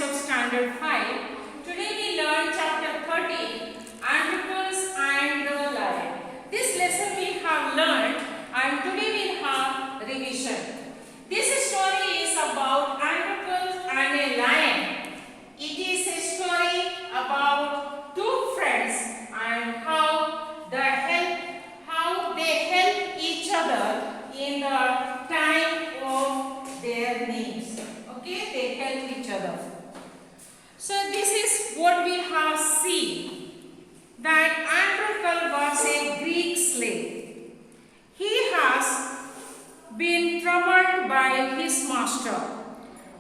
of Standard 5. Today we learn chapter 13, Androcles and the Lion. This lesson we have learned and today we have revision. This story is about Androcles and a lion. It is a story about two friends and how they help each other in the time of their needs. Okay, they help each other. So this is what we have seen, that Androcle was a Greek slave. He has been troubled by his master,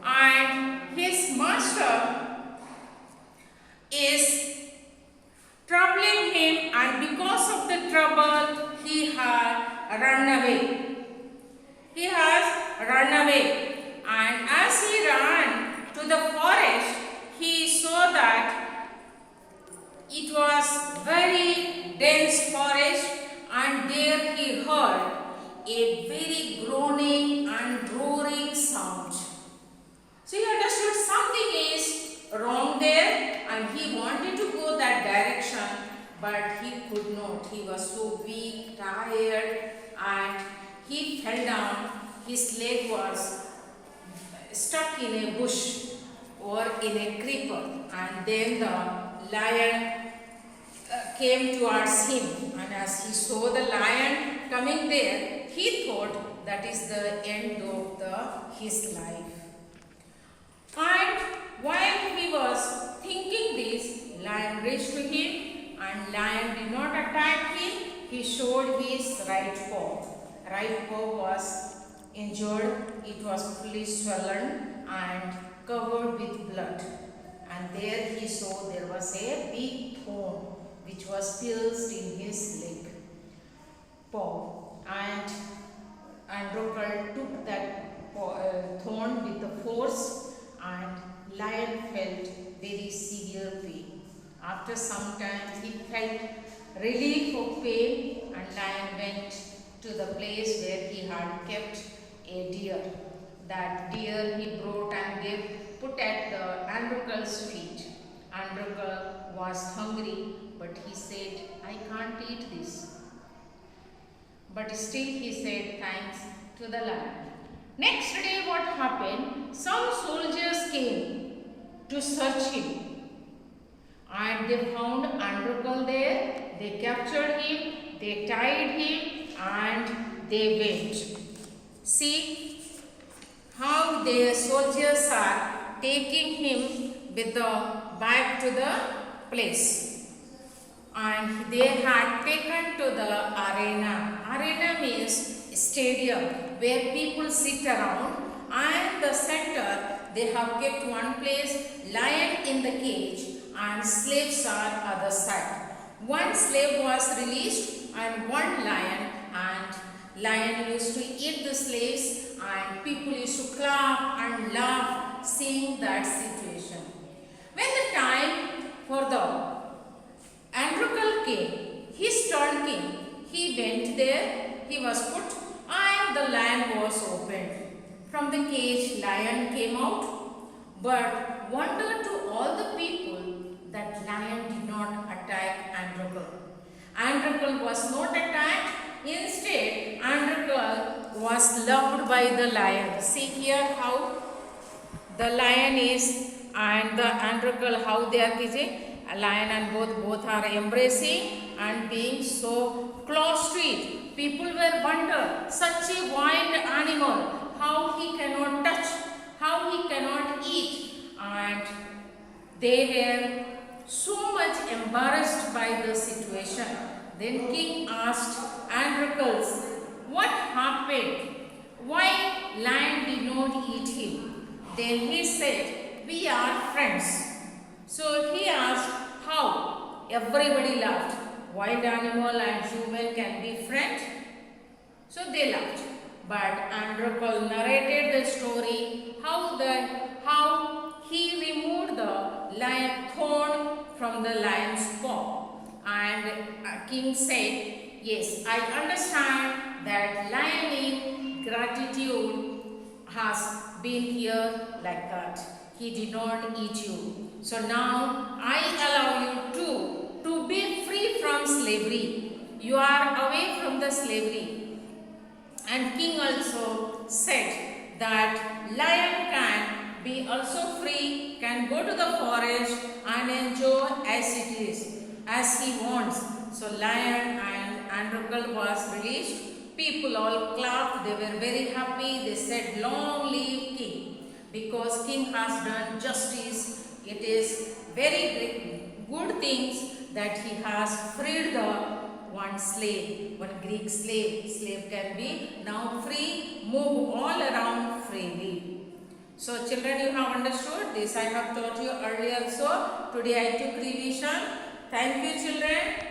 and his master is troubling him, and because of the trouble he had run away. He has run away, and as he ran to the forest, he saw that it was very dense forest, and there he heard a very groaning and roaring sound. So he understood something is wrong there, and he wanted to go that direction, but he could not. He was so weak, tired, and he fell down. His leg was stuck in a bush or in a creeper, and then the lion came towards him, and as he saw the lion coming there, he thought that is the end of his life. And while he was thinking this, lion reached to him, and lion did not attack him. He showed his right paw. Right paw was injured. It was fully swollen and covered with blood. And there he saw there was a big thorn which was pierced in his leg, paw. And Androcle took that thorn with the force, and lion felt very severe pain. After some time he felt relief of pain, and lion went to the place where he had kept a deer. That deer he brought and put at the Androcle's feet. Androcle was hungry, but he said, I can't eat this. But still he said thanks to the lion. Next day what happened? Some soldiers came to search him, and they found Androcle there. They captured him, they tied him, and they went. See how the soldiers are taking him with the back to the place, and they had taken to the arena. Arena means stadium where people sit around, and the center they have kept one place, lion in the cage, and slaves are other side. One slave was released and one lion, and lion used to eat the slaves, and people used to clap and laugh seeing that situation. When the time for the Androcle came, his turn came, he went there, he was put, and the lion was opened. From the cage, lion came out, but wonder to all the people that lion did not attack Androcle. Androcle was not attacked. Instead, Androcle was loved by the lion. See here how the lion is and the Androcle, how they are kissing. A lion and both are embracing and being so close to it. People were wonder, such a wild animal, how he cannot touch, how he cannot eat, and they were so much embarrassed by the situation. Then king asked Androcles, what happened? Why lion did not eat him? Then he said, we are friends. So he asked, how? Everybody laughed. Wild animal and human can be friends? So they laughed. But Androcle narrated the story how he removed the lion thorn from the lion's paw. And king said, yes, I understand that lion in gratitude has been here like that. He did not eat you. So now I allow you to be free from slavery. You are away from the slavery. And king also said that lion can be also free, can go to the forest and enjoy as it is, as he wants. So lion and Andronicus was released. People all clapped, they were very happy. They said, long live king, because king has done justice. It is very good things that he has freed the one slave, one Greek slave. Slave can be now free, move all around freely. So children, you have understood this. I have taught you earlier also. Today I took revision. Thank you children.